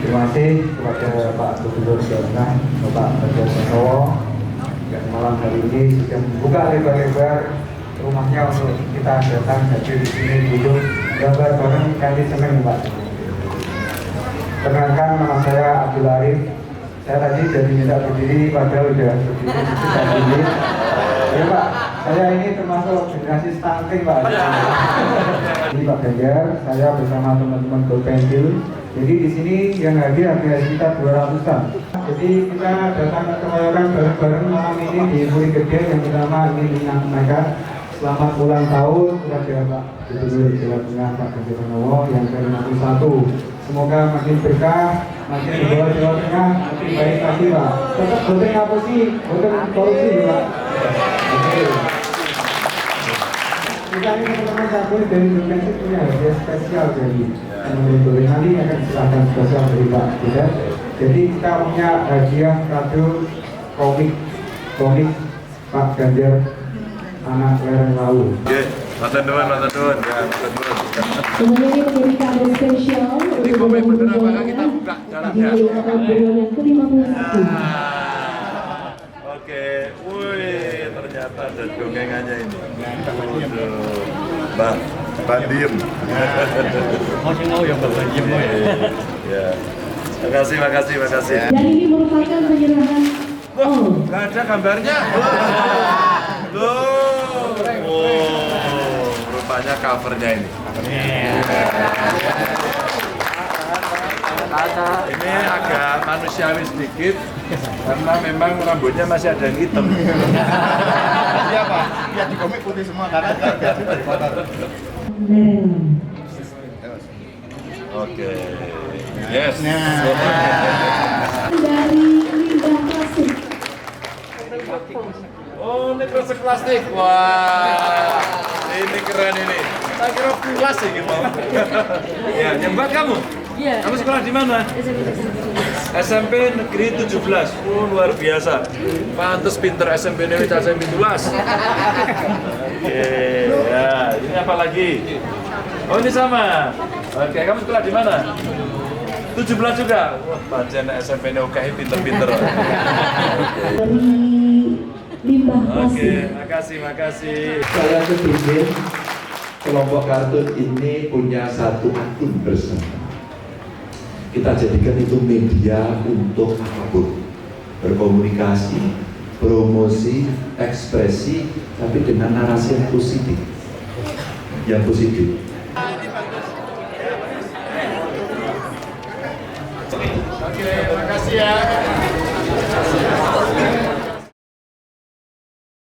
Terima kasih kepada Pak Gubernur Jawa Tengah, Bapak Ganjar Pranowo, yang malam hari ini sudah membuka lebar-lebar rumahnya untuk kita datang hadir di sini duduk gambar bareng kali seneng Pak. Perkenalkan, nama saya Abdul Arif. Saya tadi jadi minta berdiri, padahal sudah berdiri. Ya Pak, saya ini termasuk generasi stunting Pak. Ini Pak Ganjar, saya bersama teman-teman Golpensil. Jadi di sini yang hadir ada sekitar 200-an. Jadi kita datang keroyokan bareng-bareng malam ini di Puri Gede yang pertama ingin menyampaikan selamat ulang tahun kepada Pak Gubernur Jawa Tengah Pak Ganjar Pranowo yang ke-51. Semoga makin berkah, makin membawa Jawa Tengah makin baik lagi Pak. Tetap voting apa sih? Voting korupsi Pak. Oke. Kita ini teman-teman satu dari Golpensil punya hadiah spesial dari teman-teman nanti akan silakan spesial dari Pak Tidak. Jadi kita punya hadiah kado komik Pak Ganjar anak lereng lawu. Mantan Tuhan, ya, mantan Tuhan. Kemudian ini menjadi kado spesial ini komik bener apa kita buka jalannya. Yang ke-51. Oke, wih, ternyata ada dongengannya ini. Mbak Diem. Mau yang Mbak Diem Ya. Makasih. Dan ini merupakan penyerahan. Nggak ada gambarnya. Loh. Rupanya covernya ini. Ini agak manusiawi sedikit karena memang rambutnya masih ada yang hitam. Iya Pak, ya di komik putih semua karena dari foto. Oke. Yes. Dari limbah plastik. Oh, ini kresek plastik. Wah, ini keren ini. Saya kira plastik gitu. Ya, yang buat kamu? Iya. Kamu sekolah di mana? SMP Negeri 17. Oh, luar biasa. Pantes pinter SMP Negeri 17. Oke, ya, ini apa lagi? Oh, ini sama. Oke, kamu sekolah di mana? 17 juga. Wah, pancen SMP UKI pinter-pinter. Dari limbah Oke, plastik. makasih. Saya kepingin kelompok kartun ini punya satu akun bersama. Kita jadikan itu media untuk apapun, berkomunikasi, promosi, ekspresi, tapi dengan narasi yang positif. Oke, makasih ya.